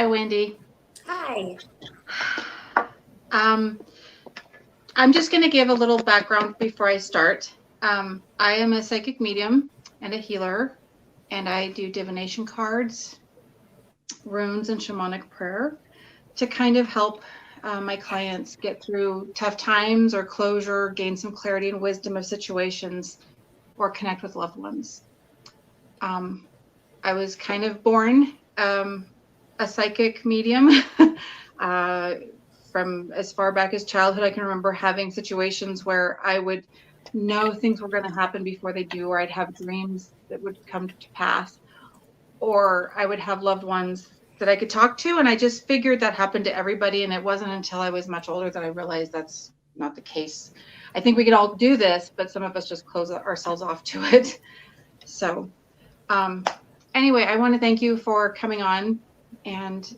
Hi, Wendy. Hi. Um, I'm just going to give a little background before I start. I am a psychic medium and a healer, and I do divination cards, runes, and shamanic prayer to kind of help my clients get through tough times or closure, gain some clarity and wisdom of situations, or connect with loved ones. I was kind of born a psychic medium. uh, from as far back as childhood, I can remember having situations where I would know things were going to happen before they do, or I'd have dreams that would come to pass, or I would have loved ones that I could talk to. And I just figured that happened to everybody. And it wasn't until I was much older that I realized that's not the case. I think we could all do this, but some of us just close ourselves off to it. So, um, anyway, I want to thank you for coming on and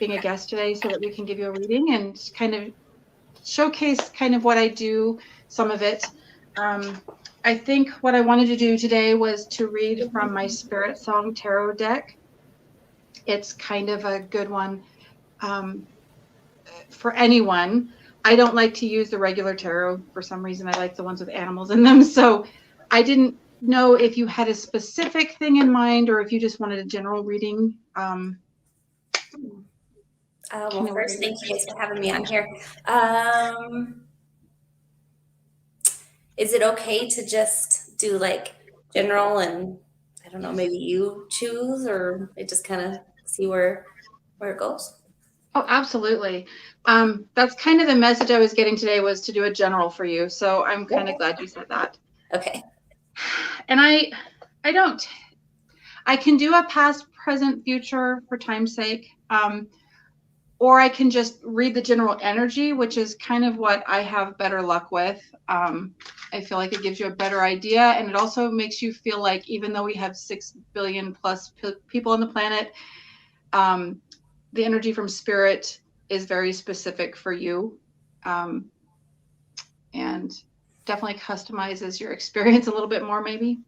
being a guest today so that we can give you a reading and kind of showcase kind of what I do, some of it. I think what I wanted to do today was to read from my Spirit Song Tarot deck. It's kind of a good one for anyone. I don't like to use the regular tarot for some reason. I like the ones with animals in them. So I didn't know if you had a specific thing in mind or if you just wanted a general reading. Well, first, thank you guys for having me on here. Is it okay to just do like general and I don't know, maybe you choose or it just kind of see where it goes? Oh, absolutely. That's kind of the message I was getting today was to do a general for you. So I'm kind of glad you said that. Okay. And I can do a past, present, future for time's sake. Or I can just read the general energy, which is kind of what I have better luck with. I feel like it gives you a better idea. And it also makes you feel like even though we have 6 billion plus people on the planet, the energy from spirit is very specific for you. And definitely customizes your experience a little bit more, maybe.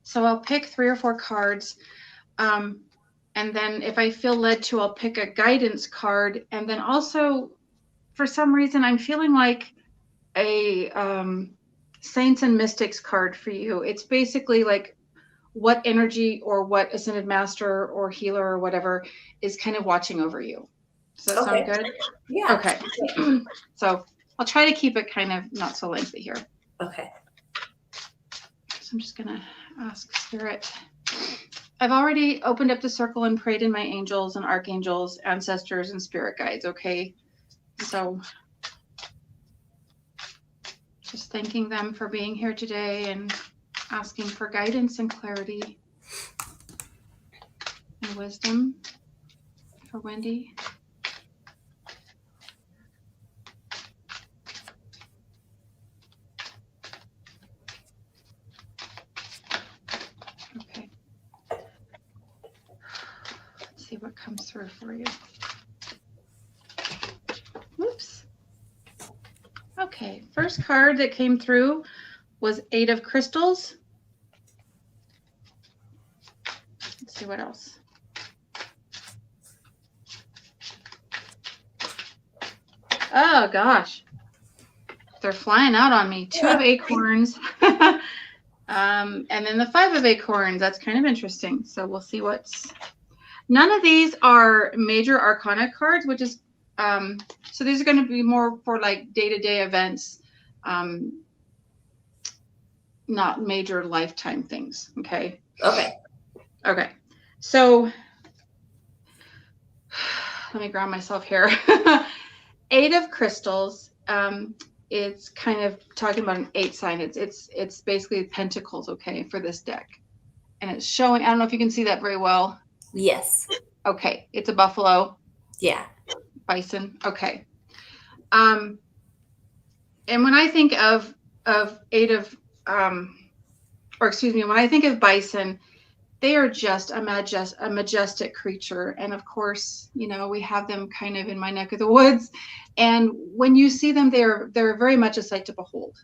So I'll pick 3 or 4 cards. And then if I feel led to, I'll pick a guidance card. And then also, for some reason, I'm feeling like a Saints and Mystics card for you. It's basically like what energy or what Ascended Master or healer or whatever is kind of watching over you. Does that sound good? Yeah. Okay. So I'll try to keep it kind of not so lengthy here. Okay. So I'm just going to ask Spirit. I've already opened up the circle and prayed in my angels and archangels, ancestors, and spirit guides, okay? So just thanking them for being here today and asking for guidance and clarity and wisdom for Wendy. Okay. Let's see what comes through for you. Whoops. Okay, first card that came through was 8 of Crystals. Let's see what else. Oh gosh, they're flying out on me. 2 of Acorns. And then the 5 of Acorns. That's kind of interesting. So we'll see what's. None of these are major arcana cards, which is so these are going to be more for like day-to-day events, not major lifetime things. Okay. Okay. So let me ground myself here. 8 of Crystals. It's kind of talking about an 8 sign. It's basically pentacles, okay, for this deck. And it's showing, I don't know if you can see that very well. Yes. Okay. It's a buffalo. Yeah. Bison. Okay. And when I think of 8 of, or excuse me, when I think of bison, they are just a majestic creature. And of course, you know, we have them kind of in my neck of the woods. And when you see them, they're very much a sight to behold.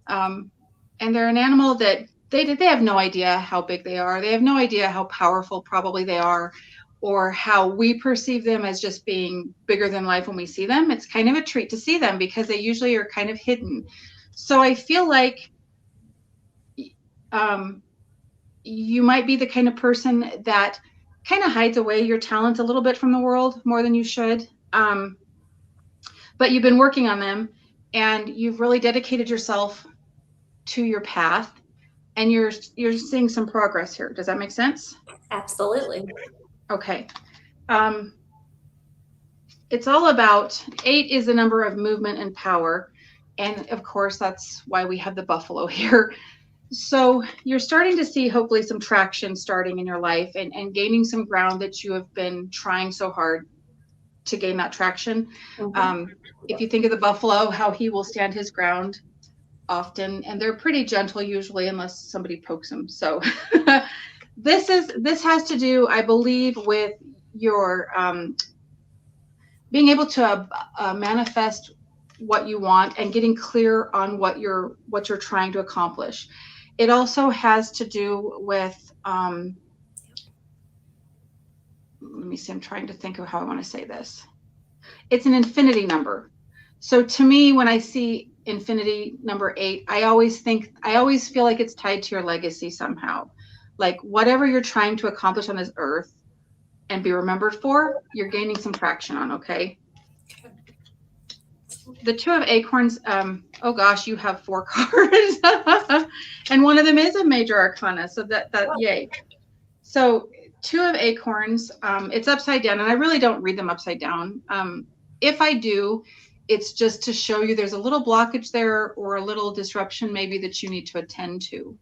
And they're an animal that They have no idea how big they are. They have no idea how powerful probably they are, or how we perceive them as just being bigger than life when we see them. It's kind of a treat to see them because they usually are kind of hidden. So I feel like um, you might be the kind of person that kind of hides away your talents a little bit from the world more than you should. But you've been working on them, and you've really dedicated yourself to your path, and you're seeing some progress here. Does that make sense? Absolutely. Okay. Um, it's all about 8 is the number of movement and power. And of course, that's why we have the buffalo here. So you're starting to see hopefully some traction starting in your life, and gaining some ground that you have been trying so hard to gain that traction. Mm-hmm. If you think of the buffalo, how he will stand his ground often, and they're pretty gentle usually unless somebody pokes them. So this has to do, I believe, with your being able to manifest what you want and getting clear on what you're trying to accomplish. It also has to do with let me see, I'm trying to think of how I want to say this. It's an infinity number. So to me, when I see infinity number 8, I always feel like it's tied to your legacy somehow. Like whatever you're trying to accomplish on this earth and be remembered for, you're gaining some traction on, okay? The 2 of acorns, oh gosh, you have 4 cards. And one of them is a major arcana. So that yay. So 2 of acorns, it's upside down, and I really don't read them upside down. If I do, it's just to show you there's a little blockage there or a little disruption maybe that you need to attend to.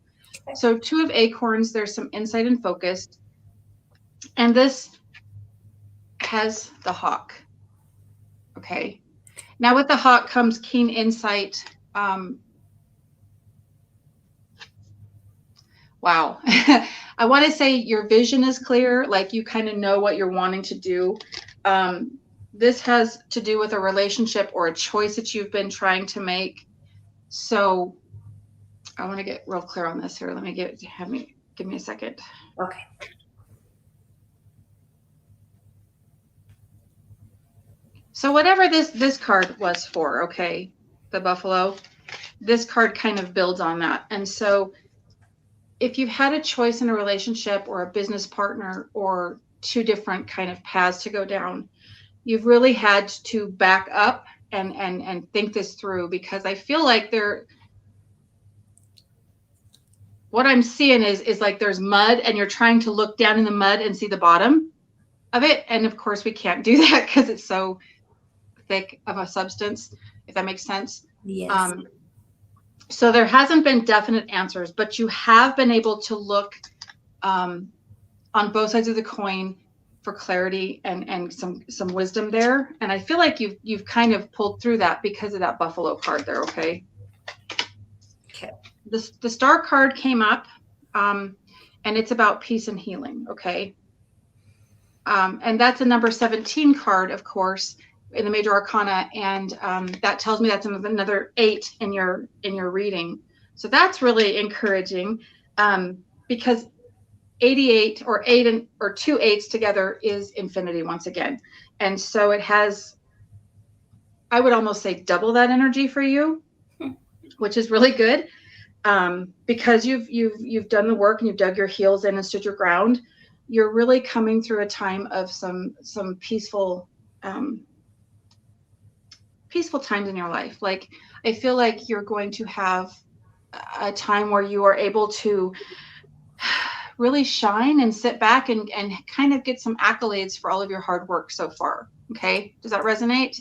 So 2 of acorns, there's some insight and focus. And this has the hawk. Okay. Now with the hawk comes keen insight. Wow. I want to say your vision is clear, like you kind of know what you're wanting to do. This has to do with a relationship or a choice that you've been trying to make. So I want to get real clear on this here. Let me give me a second. Okay. So whatever this card was for, okay, the buffalo, this card kind of builds on that. And so if you've had a choice in a relationship or a business partner or 2 different kind of paths to go down, you've really had to back up and think this through, because I feel like what I'm seeing is like there's mud and you're trying to look down in the mud and see the bottom of it. And of course we can't do that because it's so thick of a substance, if that makes sense. Yes. So there hasn't been definite answers, but you have been able to look on both sides of the coin for clarity and some wisdom there. And I feel like you've kind of pulled through that because of that buffalo card there. Okay. Okay. The star card came up, and it's about peace and healing. Okay. And that's a number 17 card, of course, in the major arcana, and that tells me that's another 8 in your reading. So that's really encouraging, because 88 or 8 or 2 8s together is infinity once again. And so it has, I would almost say, double that energy for you, which is really good, because you've done the work and you've dug your heels in and stood your ground. You're really coming through a time of some peaceful times in your life. Like I feel like you're going to have a time where you are able to really shine and sit back and kind of get some accolades for all of your hard work so far. Okay. Does that resonate?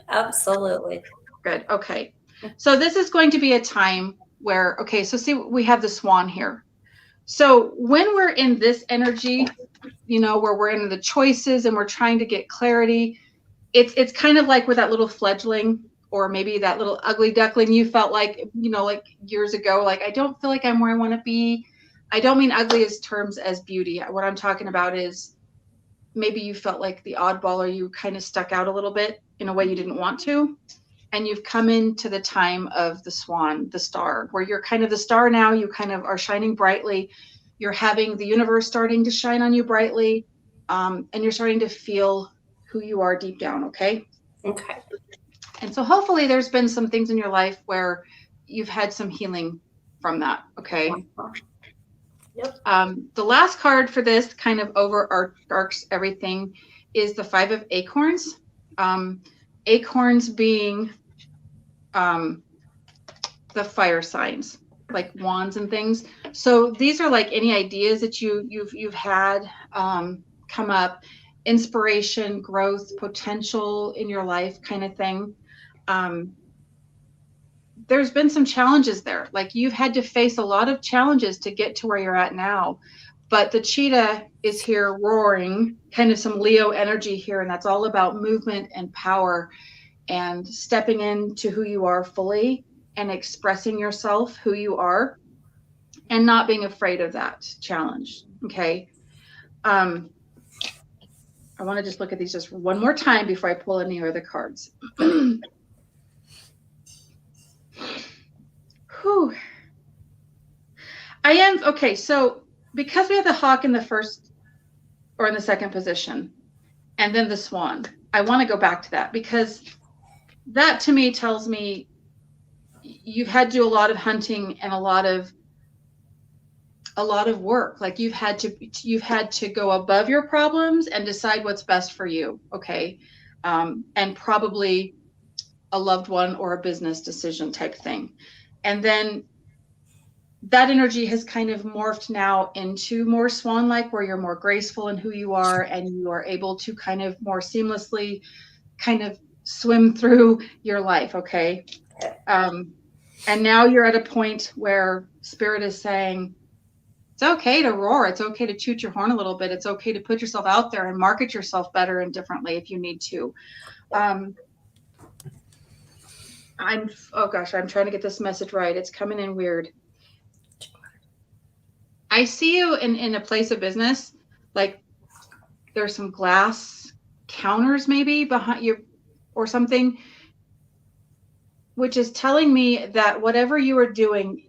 Absolutely. Good. Okay. So this is going to be a time where, okay, so see, we have the swan here. So when we're in this energy, where we're in the choices and we're trying to get clarity, it's kind of like with that little fledgling, or maybe that little ugly duckling you felt like, like years ago, like, I don't feel like I'm where I want to be. I don't mean ugly as terms as beauty. What I'm talking about is maybe you felt like the oddball, or you kind of stuck out a little bit in a way you didn't want to. and you've come into the time of the swan, the star, where you're kind of the star now. You kind of are shining brightly. You're having the universe starting to shine on you brightly, and you're starting to feel who you are deep down. Okay. Okay. And so hopefully there's been some things in your life where you've had some healing from that. Okay. Yep. The last card for this kind of overarches everything is the 5 of acorns. Acorns being the fire signs, like wands and things. So these are like any ideas that you've had come up, inspiration, growth, potential in your life kind of thing. There's been some challenges there. Like you've had to face a lot of challenges to get to where you're at now. But the cheetah is here roaring, kind of some Leo energy here. And that's all about movement and power and stepping into who you are fully and expressing yourself, who you are, and not being afraid of that challenge. Okay. I want to just look at these just one more time before I pull any other cards. Whew. Okay. So because we have the hawk in the first or in the second position and then the swan, I want to go back to that because that to me tells me you've had to do a lot of hunting and a lot of work. Like you've had to go above your problems and decide what's best for you. Okay. And probably a loved one or a business decision type thing. And then that energy has kind of morphed now into more swan-like, where you're more graceful in who you are and you are able to kind of more seamlessly kind of swim through your life. Okay. And now you're at a point where spirit is saying, it's okay to roar. It's okay to toot your horn a little bit. It's okay to put yourself out there and market yourself better and differently if you need to. Oh gosh, I'm trying to get this message right. It's coming in weird. I see you in a place of business, like there's some glass counters maybe behind you or something, which is telling me that whatever you are doing,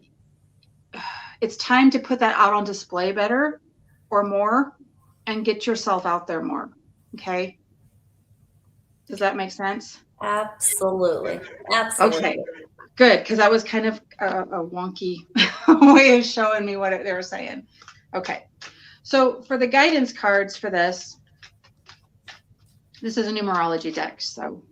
it's time to put that out on display better or more and get yourself out there more. Okay. Does that make sense? Absolutely. Okay, good. Because that was kind of a wonky way of showing me what they were saying. Okay. So for the guidance cards for this is a numerology deck. So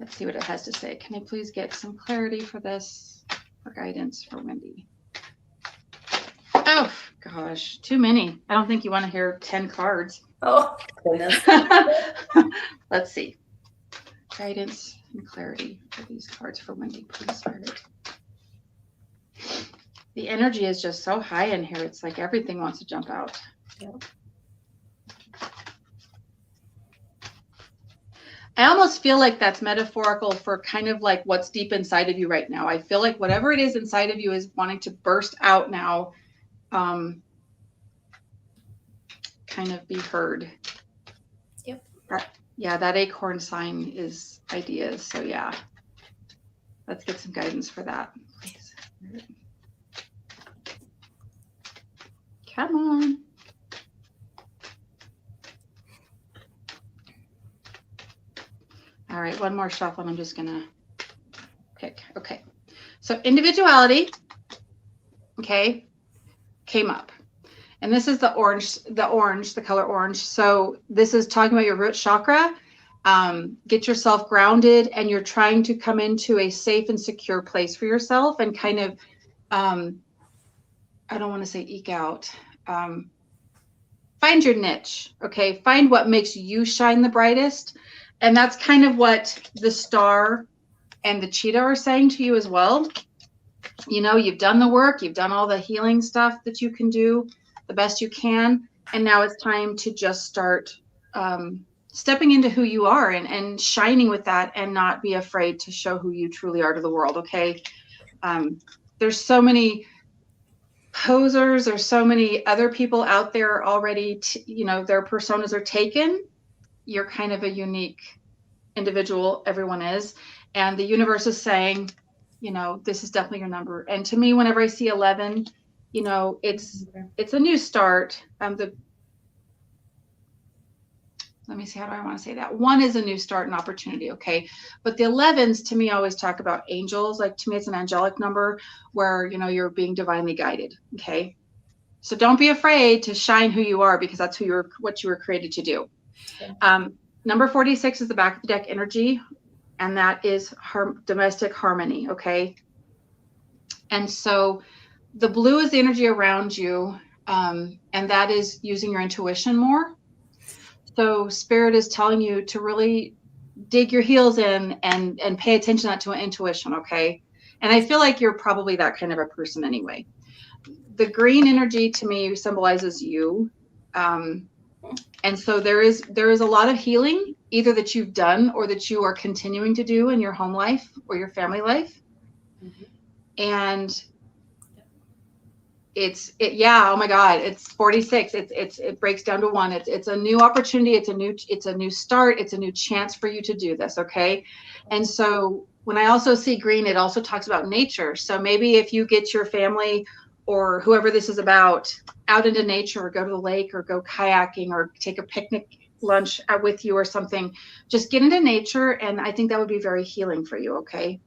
let's see what it has to say. Can I please get some clarity for this, for guidance for Wendy? Oh, gosh, too many. I don't think you want to hear 10 cards. Oh, goodness. Let's see. Guidance and clarity for these cards for Wendy, please, Spirit. The energy is just so high in here. It's like everything wants to jump out. Yep. I almost feel like that's metaphorical for kind of like what's deep inside of you right now. I feel like whatever it is inside of you is wanting to burst out now, kind of be heard. Yep. Yeah, that acorn sign is ideas. So yeah, let's get some guidance for that, please. Come on. All right, one more shuffle and I'm just gonna pick. Okay, so individuality, okay, came up. And this is the color orange. So this is talking about your root chakra. Get yourself grounded, and you're trying to come into a safe and secure place for yourself and kind of, I don't want to say eke out. Find your niche, okay? Find what makes you shine the brightest. And that's kind of what the star and the cheetah are saying to you as well. You know, you've done the work, you've done all the healing stuff that you can do the best you can. And now it's time to just start stepping into who you are and shining with that and not be afraid to show who you truly are to the world. Okay. There's so many posers. There's so many other people out there already, their personas are taken. You're kind of a unique individual. Everyone is. And the universe is saying, this is definitely your number. And to me, whenever I see 11, it's a new start. Let me see, how do I want to say that? 1 is a new start and opportunity, okay? But the 11s, to me, always talk about angels. Like, to me, it's an angelic number where, you're being divinely guided, okay? So don't be afraid to shine who you are, because that's what you were created to do. Okay. Number 46 is the back of the deck energy, and that is domestic harmony, okay? And so the blue is the energy around you, and that is using your intuition more. So Spirit is telling you to really dig your heels in and pay attention to intuition, okay? And I feel like you're probably that kind of a person anyway. The green energy to me symbolizes you. And so there is a lot of healing, either that you've done or that you are continuing to do in your home life or your family life. Mm-hmm. And oh my God, it's 46. It breaks down to 1. It's a new opportunity. It's a new start. It's a new chance for you to do this. Okay. And so when I also see green, it also talks about nature. So maybe if you get your family or whoever this is about out into nature, or go to the lake, or go kayaking, or take a picnic lunch with you or something, just get into nature. And I think that would be very healing for you. Okay.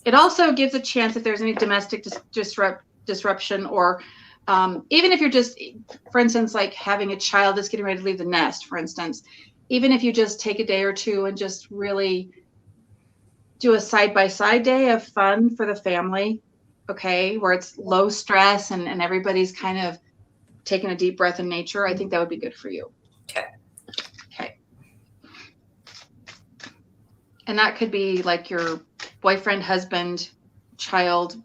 It also gives a chance if there's any domestic disruption, or even if you're just, for instance, like having a child that's getting ready to leave the nest, for instance, even if you just take a day or two and just really do a side-by-side day of fun for the family, okay, where it's low stress and everybody's kind of taking a deep breath in nature, I think that would be good for you. Okay. And that could be like your boyfriend, husband, child,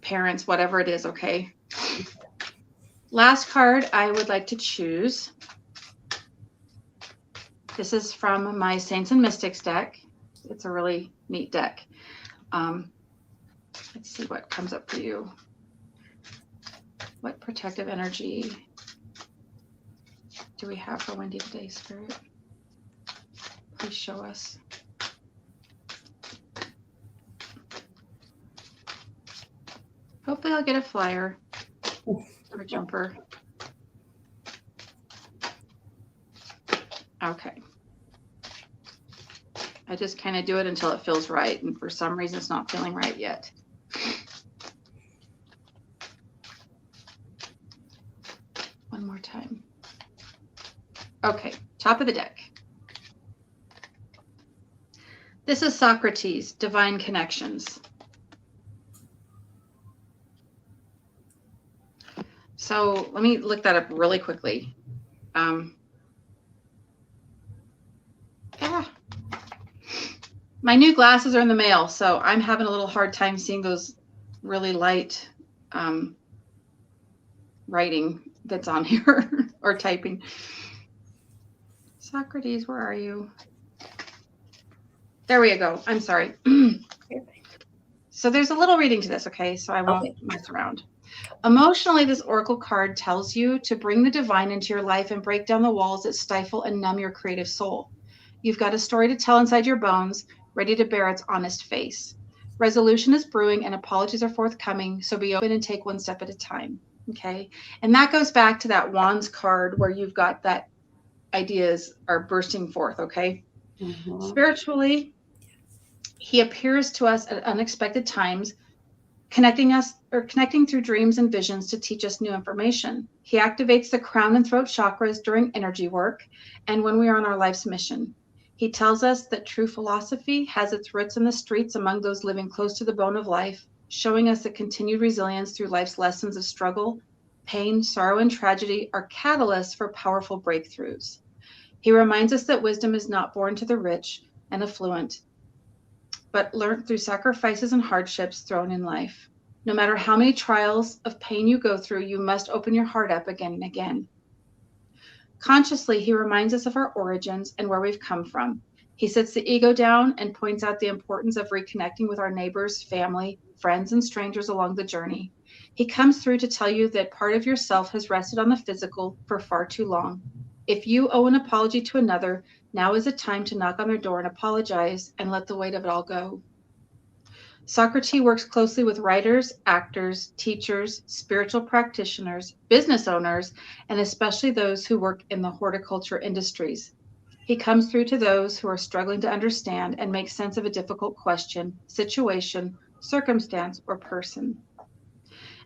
parents, whatever it is, okay? Last card I would like to choose. This is from my Saints and Mystics deck. It's a really neat deck. Let's see what comes up for you. What protective energy do we have for Wendy today, Spirit? Please show us. Hopefully I'll get a flyer or a jumper. Okay. I just kind of do it until it feels right. And for some reason, it's not feeling right yet. One more time. Okay, top of the deck. This is Socrates, Divine Connections. So let me look that up really quickly. My new glasses are in the mail, so I'm having a little hard time seeing those really light writing that's on here or typing. Socrates, where are you? There we go. I'm sorry. So there's a little reading to this, okay? So I won't mess around. Emotionally, this oracle card tells you to bring the divine into your life and break down the walls that stifle and numb your creative soul. You've got a story to tell inside your bones, ready to bear its honest face. Resolution is brewing and apologies are forthcoming, so be open and take one step at a time, okay? And that goes back to that Wands card where you've got that ideas are bursting forth, okay? Mm-hmm. Spiritually, he appears to us at unexpected times, connecting through dreams and visions to teach us new information. He activates the crown and throat chakras during energy work and when we are on our life's mission. He tells us that true philosophy has its roots in the streets among those living close to the bone of life, showing us that continued resilience through life's lessons of struggle, pain, sorrow, and tragedy are catalysts for powerful breakthroughs. He reminds us that wisdom is not born to the rich and affluent, but learned through sacrifices and hardships thrown in life. No matter how many trials of pain you go through, you must open your heart up again and again. Consciously, he reminds us of our origins and where we've come from. He sets the ego down and points out the importance of reconnecting with our neighbors, family, friends, and strangers along the journey. He comes through to tell you that part of yourself has rested on the physical for far too long. If you owe an apology to another, now is the time to knock on their door and apologize and let the weight of it all go. Socrates works closely with writers, actors, teachers, spiritual practitioners, business owners, and especially those who work in the horticulture industries. He comes through to those who are struggling to understand and make sense of a difficult question, situation, circumstance, or person.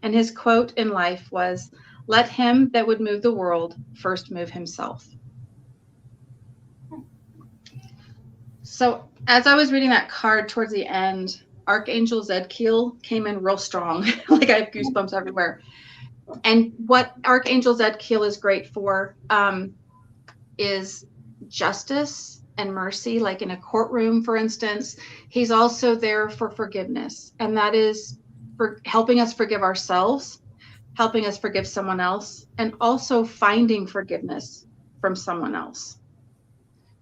And his quote in life was, "Let him that would move the world first move himself." So as I was reading that card towards the end, Archangel Zedkiel came in real strong. Like I have goosebumps everywhere. And what Archangel Zedkiel is great for is justice and mercy, like in a courtroom, for instance. He's also there for forgiveness, and that is for helping us forgive ourselves, helping us forgive someone else, and also finding forgiveness from someone else.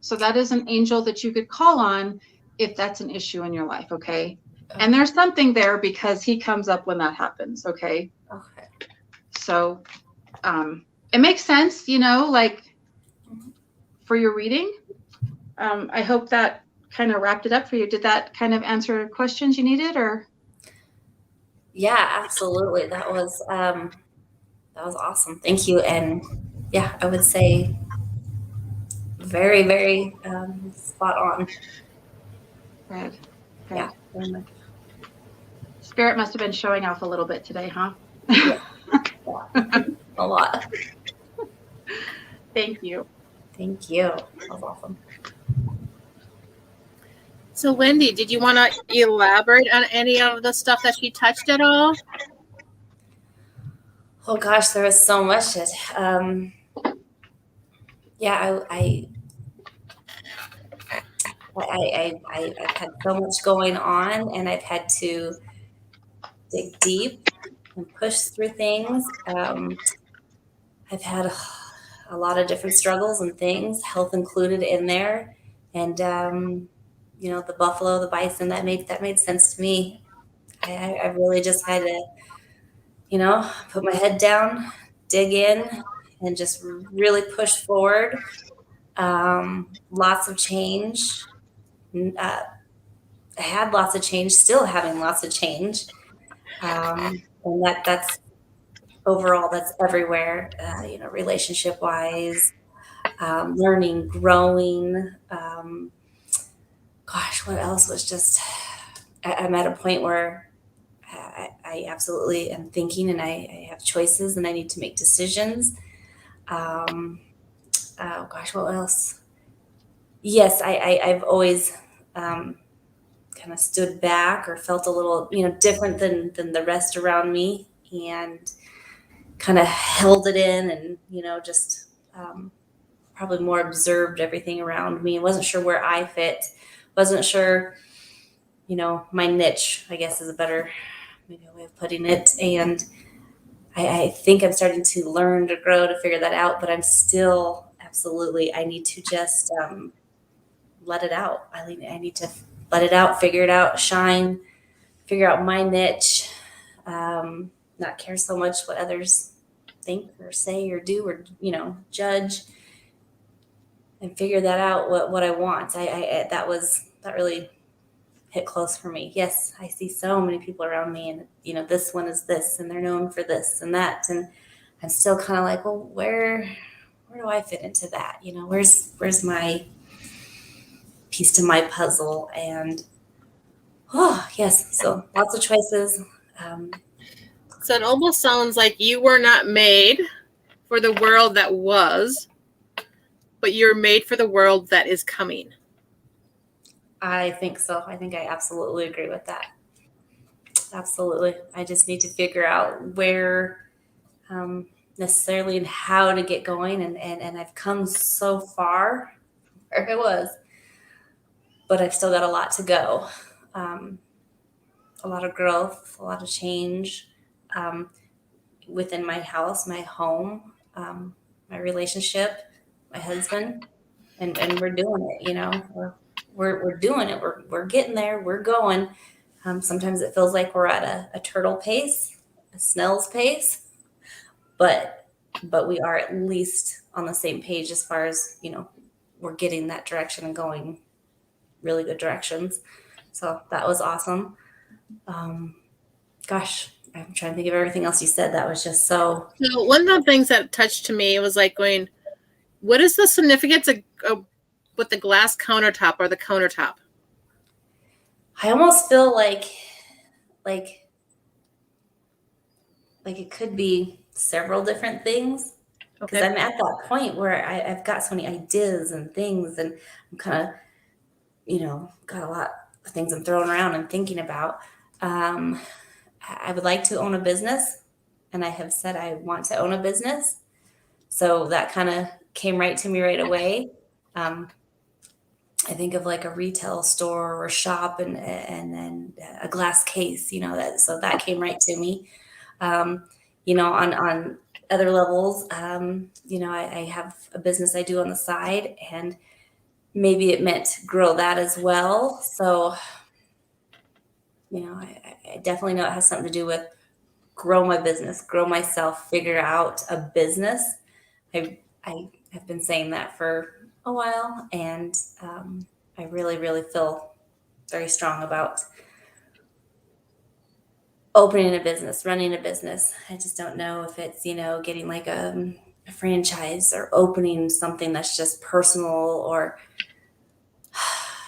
So that is an angel that you could call on if that's an issue in your life, okay? And there's something there because he comes up when that happens, okay? Okay. So it makes sense, like for your reading. I hope that kind of wrapped it up for you. Did that kind of answer questions you needed, or? Yeah, absolutely. That was awesome. Thank you. And yeah, I would say very, very spot on. Good. Yeah, Good. very much. Spirit must have been showing off a little bit today, huh? Yeah, yeah. A lot. Thank you. Thank you. That was awesome. So, Wendy, did you want to elaborate on any of the stuff that she touched at all? Oh gosh, there was so much. Yeah, I've had so much going on, and I've had to dig deep and push through things. I've had a lot of different struggles and things, health included in there, and the buffalo, the bison, that made sense to me. I really just had to, put my head down, dig in, and just really push forward. Lots of change. I had lots of change, still having lots of change. And that's overall, that's everywhere, relationship wise, learning, growing. Gosh, what else was just, I'm at a point where I absolutely am thinking, and I have choices, and I need to make decisions. Oh gosh, what else? Yes, I've always kind of stood back or felt a little, different than the rest around me, and kind of held it in, and just probably more observed everything around me. Wasn't sure where I fit. Wasn't sure, my niche, I guess, is a better maybe a way of putting it. And I think I'm starting to learn to grow to figure that out, but I'm still absolutely, I need to just let it out. I need to let it out, figure it out, shine, figure out my niche, not care so much what others think or say or do or, judge, and figure that out, what I want. That really hit close for me. Yes, I see so many people around me, and this one is this, and they're known for this and that, and I'm still kind of like, well, where do I fit into that? Where's my piece to my puzzle? And oh yes, so lots of choices. So, it almost sounds like you were not made for the world that was, but you're made for the world that is coming. I think so. I think I absolutely agree with that. Absolutely. I just need to figure out where necessarily and how to get going. And I've come so far where I was, but I've still got a lot to go. A lot of growth, a lot of change within my house, my home, my relationship, my husband, and we're doing it. We're doing it. We're getting there. We're going. Sometimes it feels like we're at a turtle pace, a snail's pace, but but we are at least on the same page as far as, we're getting that direction and going really good directions. So that was awesome. Gosh, I'm trying to think of everything else you said. That was just so. So one of the things that touched to me was like going, what is the significance of with the glass countertop or the countertop? I almost feel like it could be several different things, because Okay. I'm at that point where I've got so many ideas and things, and I'm kind of, got a lot of things I'm throwing around and thinking about. I would like to own a business, and I have said I want to own a business. So that kind of came right to me right away. I think of like a retail store or shop, and then a glass case, so that came right to me. On other levels, I have a business I do on the side, and maybe it meant to grow that as well. So, I definitely know it has something to do with grow my business, grow myself, figure out a business. I have been saying that for a while, and I really, really feel very strong about opening a business, running a business. I just don't know if it's, getting like a franchise or opening something that's just personal, or,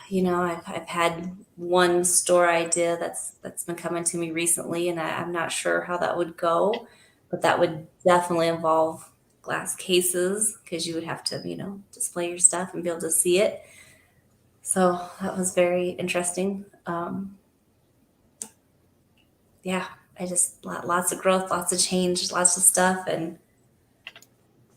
I've had one store idea that's been coming to me recently, and I'm not sure how that would go, but that would definitely involve glass cases, because you would have to, display your stuff and be able to see it. So that was very interesting. Yeah, I just lots of growth, lots of change, lots of stuff, and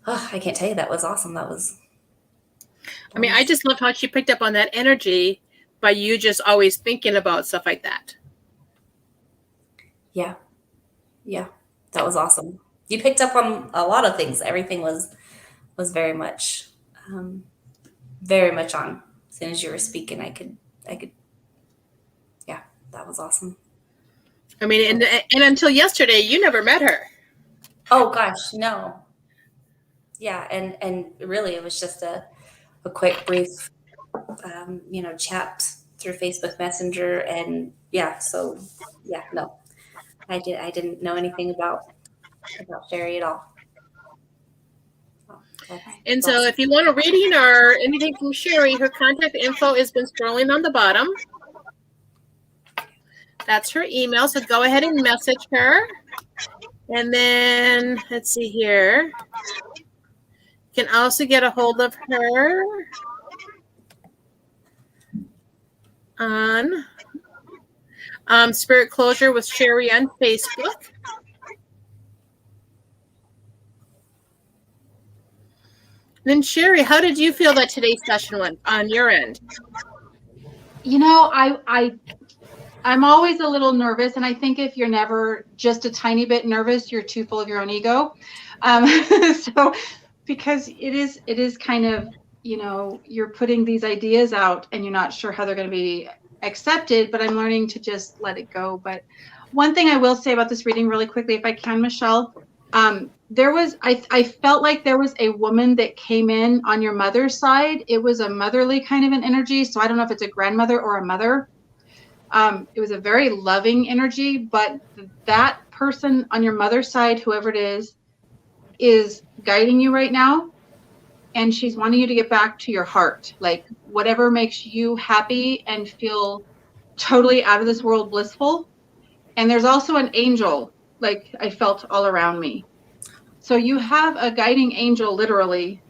I can't tell you, that was awesome. I mean, I just love how she picked up on that energy by you just always thinking about stuff like that. Yeah, that was awesome. You picked up on a lot of things. Everything was very much, very much on. As soon as you were speaking, I could. Yeah, that was awesome. I mean, and until yesterday, you never met her. Oh gosh, no. Yeah, and really, it was just a quick, brief, chat through Facebook Messenger, and so no, I didn't know anything about Cheri at all. And so if you want a reading or anything from Cheri, her contact info has been scrolling on the bottom. That's her email, so go ahead and message her. And then, let's see here. You can also get a hold of her on Spirit Closure with Cheri on Facebook. Then Cheri, how did you feel that today's session went on your end? I'm always a little nervous, and I think if you're never just a tiny bit nervous, you're too full of your own ego. So because it is kind of, you're putting these ideas out and you're not sure how they're going to be accepted, but I'm learning to just let it go. But one thing I will say about this reading really quickly, if I can, Michelle, I felt like there was a woman that came in on your mother's side. It was a motherly kind of an energy. So I don't know if it's a grandmother or a mother. It was a very loving energy, but that person on your mother's side, whoever it is guiding you right now. And she's wanting you to get back to your heart, like whatever makes you happy and feel totally out of this world blissful. And there's also an angel, like I felt all around me. So you have a guiding angel, literally,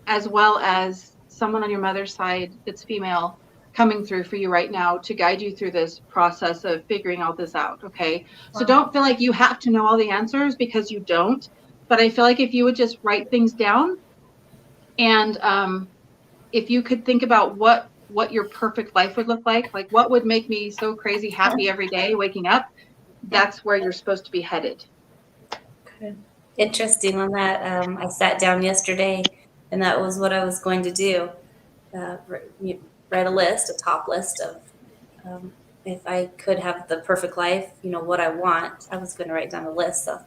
as well as someone on your mother's side that's female coming through for you right now to guide you through this process of figuring all this out. Okay. So don't feel like you have to know all the answers, because you don't. But I feel like if you would just write things down, and if you could think about what your perfect life would look like what would make me so crazy happy every day waking up, that's where you're supposed to be headed. Okay. Interesting on that. I sat down yesterday, and that was what I was going to do. Write a top list of if I could have the perfect life, what I want. I was going to write down a list. So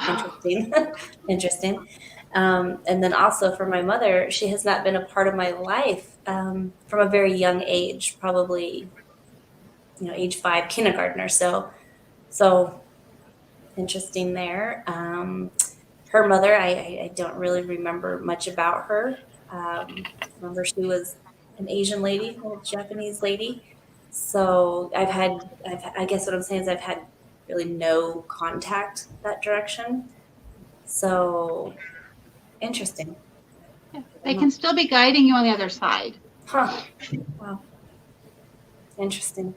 Interesting. Interesting. And then also for my mother, she has not been a part of my life from a very young age, probably, age 5, kindergartner. So interesting there. Her mother, I don't really remember much about her. Remember she was an Asian lady, a Japanese lady. So I guess what I'm saying is I've had really no contact that direction. So interesting. Yeah. They can still be guiding you on the other side. Huh. Wow. Interesting.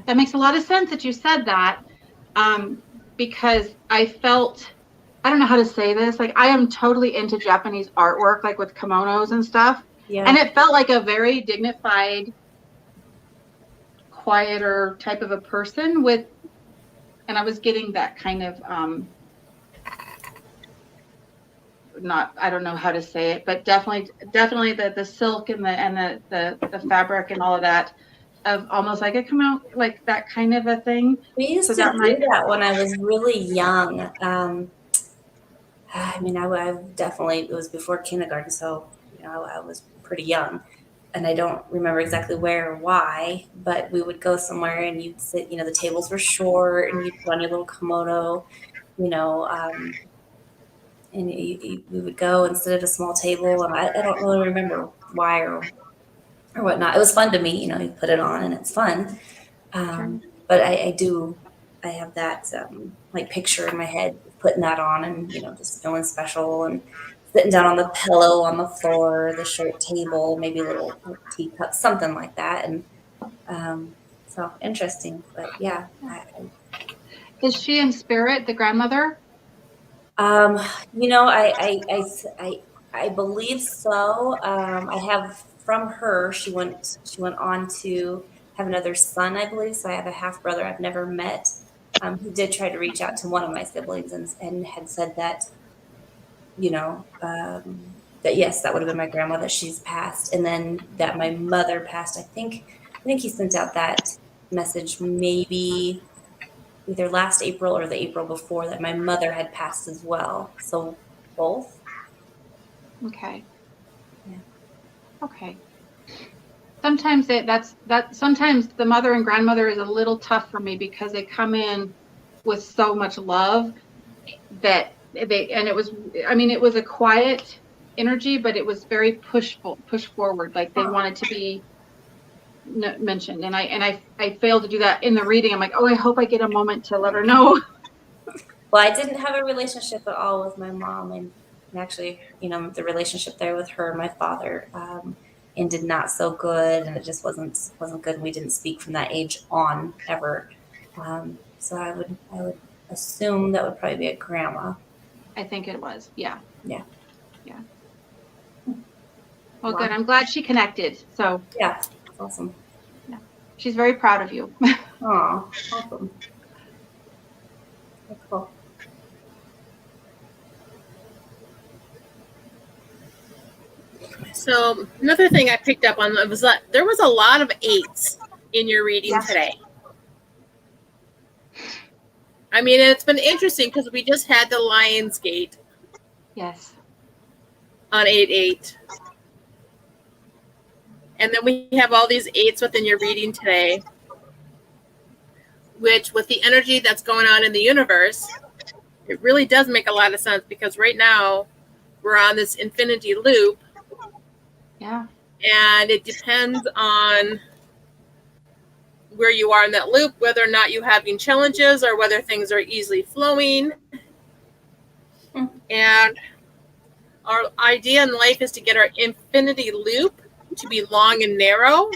That makes a lot of sense that you said that, because I felt, I don't know how to say this, like I am totally into Japanese artwork, like with kimonos and stuff. Yeah. And it felt like a very dignified, quieter type of a person and I was getting that kind of, I don't know how to say it, but definitely the silk and the fabric and all of that, of almost like a kimono, like that kind of a thing. We used to do that when I was really young. I definitely, it was before kindergarten, so I was pretty young, and I don't remember exactly where or why, but we would go somewhere and you'd sit, the tables were short and you'd put on your little kimono, and we would go and sit at a small table, and I don't really remember why or whatnot. It was fun to me, you put it on and it's fun. But I have that like picture in my head, putting that on and, just feeling special and sitting down on the pillow on the floor, the short table, maybe a little teacup, something like that. And so interesting, but yeah. Is she in spirit, the grandmother? I believe so. I have from her, she went on to have another son, I believe. So I have a half brother I've never met, who did try to reach out to one of my siblings and had said that, that yes, that would have been my grandma, that she's passed. And then that my mother passed. I think he sent out that message maybe either last April or the April before, that my mother had passed as well. So both. Okay. Yeah. Okay. Sometimes sometimes the mother and grandmother is a little tough for me because they come in with so much love that and it was a quiet energy, but it was very push forward. Like they wanted to be mentioned. And I failed to do that in the reading. I'm like, oh, I hope I get a moment to let her know. Well, I didn't have a relationship at all with my mom, and actually, the relationship there with her and my father ended not so good, and it just wasn't good. We didn't speak from that age on ever. So I would assume that would probably be a grandma. I think it was. Yeah. Yeah. Yeah. Well, good. I'm glad she connected. So yeah, that's awesome. Yeah. She's very proud of you. Oh, awesome. That's cool. So another thing I picked up on was that there was a lot of 8s in your reading today. I mean, it's been interesting because we just had the Lion's Gate. Yes. On 8/8. And then we have all these 8s within your reading today, which with the energy that's going on in the universe, it really does make a lot of sense, because right now we're on this infinity loop. Yeah. And it depends on where you are in that loop, whether or not you're having challenges or whether things are easily flowing. And our idea in life is to get our infinity loop to be long and narrow.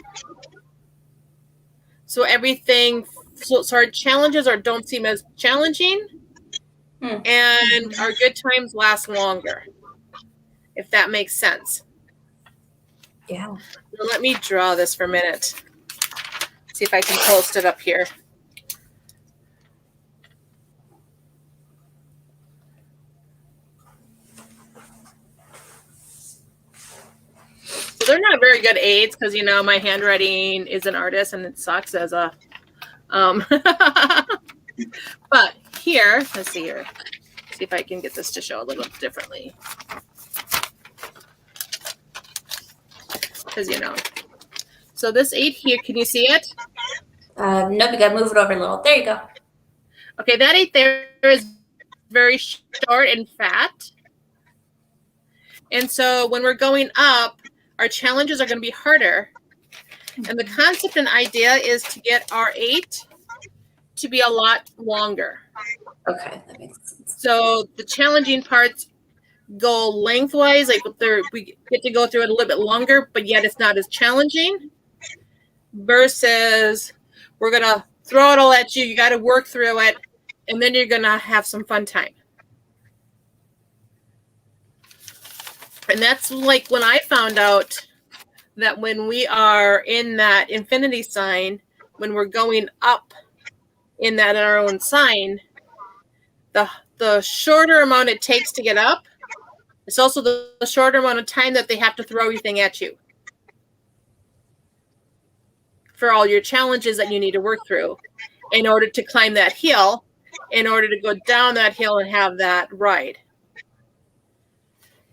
So our challenges don't seem as challenging. And our good times last longer, if that makes sense. Yeah. So let me draw this for a minute. See if I can post it up here. So they're not very good aids because, my handwriting is an artist and it sucks as a... but here, let's see here. See if I can get this to show a little differently. Because, so this 8 here, can you see it? Nope, you gotta move it over a little. There you go. Okay, that 8 there is very short and fat. And so when we're going up, our challenges are going to be harder. And the concept and idea is to get our 8 to be a lot longer. Okay, that makes sense. So the challenging parts go lengthwise, like we get to go through it a little bit longer, but yet it's not as challenging. Versus we're going to throw it all at you. You got to work through it, and then you're going to have some fun time. And that's like when I found out that when we are in that infinity sign, when we're going up in that our own sign, the shorter amount it takes to get up, it's also the shorter amount of time that they have to throw everything at you for all your challenges that you need to work through in order to climb that hill, in order to go down that hill and have that ride.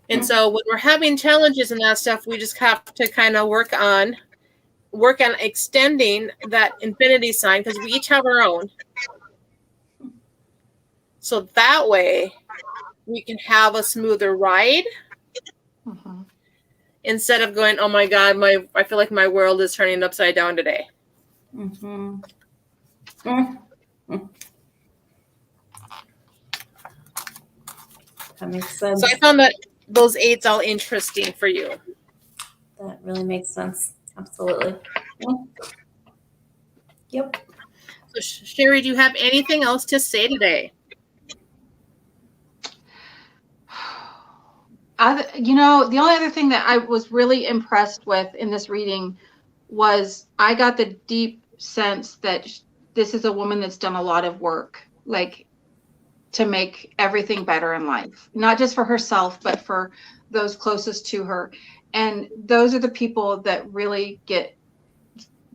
And so when we're having challenges and that stuff, we just have to kind of work on extending that infinity sign, because we each have our own. So that way we can have a smoother ride instead of going, oh my God, I feel like my world is turning upside down today. Mm-hmm. That makes sense. So I found that those 8s all interesting for you. That really makes sense. Absolutely. Yep. So Cheri, do you have anything else to say today? The only other thing that I was really impressed with in this reading was I got the deep sense that this is a woman that's done a lot of work, like to make everything better in life, not just for herself, but for those closest to her. And those are the people that really get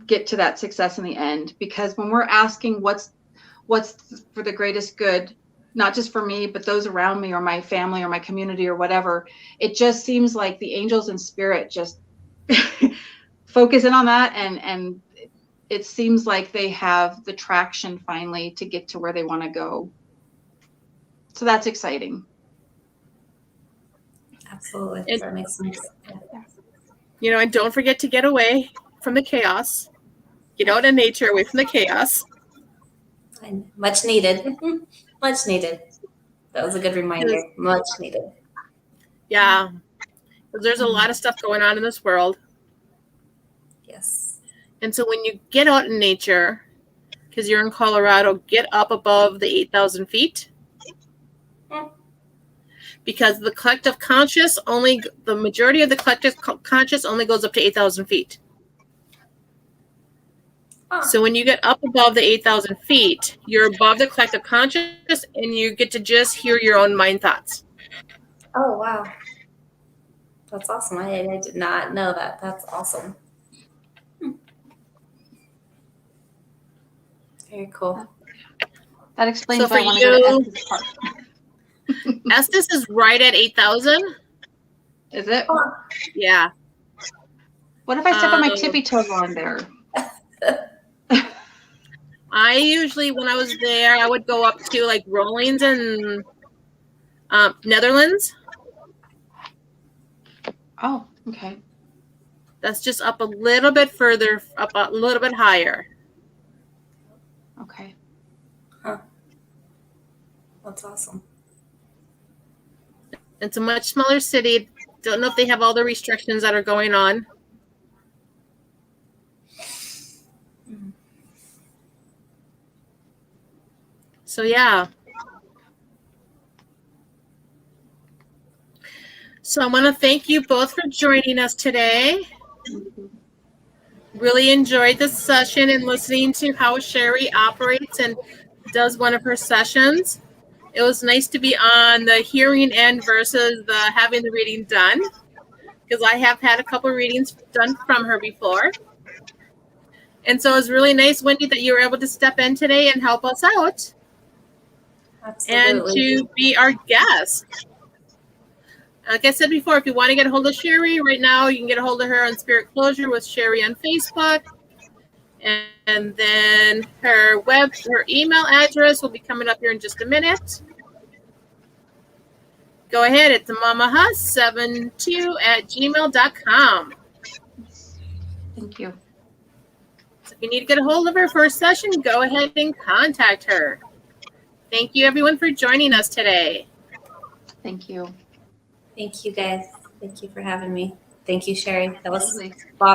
to that success in the end, because when we're asking what's for the greatest good, not just for me, but those around me or my family or my community or whatever, it just seems like the angels in spirit just focus in on that. And it seems like they have the traction finally to get to where they want to go. So that's exciting. Absolutely. That makes sense. And don't forget to get away from the chaos. Get out in nature, away from the chaos. Much needed. Much needed. That was a good reminder. Much needed. Yeah. There's a lot of stuff going on in this world. Yes. And so when you get out in nature, because you're in Colorado, get up above the 8,000 feet. Because the collective conscious the majority of the collective conscious only goes up to 8,000 feet. So when you get up above the 8,000 feet, you're above the collective conscious and you get to just hear your own mind thoughts. Oh, wow. That's awesome. I did not know that. That's awesome. Very cool. That explains so why for I want to go to you, Estes Park. Estes is right at 8,000. Is it? Yeah. What if I step on my tippy toes on there? I usually, when I was there, I would go up to like Rollings in Netherlands. Oh, okay. That's just up a little bit further, up a little bit higher. Okay. Huh. That's awesome. It's a much smaller city. Don't know if they have all the restrictions that are going on. So, yeah. So I want to thank you both for joining us today. Really enjoyed this session and listening to how Cheri operates and does one of her sessions. It was nice to be on the hearing end versus the having the reading done, because I have had a couple readings done from her before. And so it was really nice, Wendy, that you were able to step in today and help us out. and Absolutely. to be our guest. Like I said before, if you want to get a hold of Cheri right now, you can get a hold of her on Spirit Closure with Cheri on Facebook. And then her email address will be coming up here in just a minute. Go ahead, it's mamahus72@gmail.com. Thank you. So if you need to get a hold of her for a session, go ahead and contact her. Thank you, everyone, for joining us today. Thank you. Thank you, guys. Thank you for having me. Thank you, Cheri. That was Absolutely.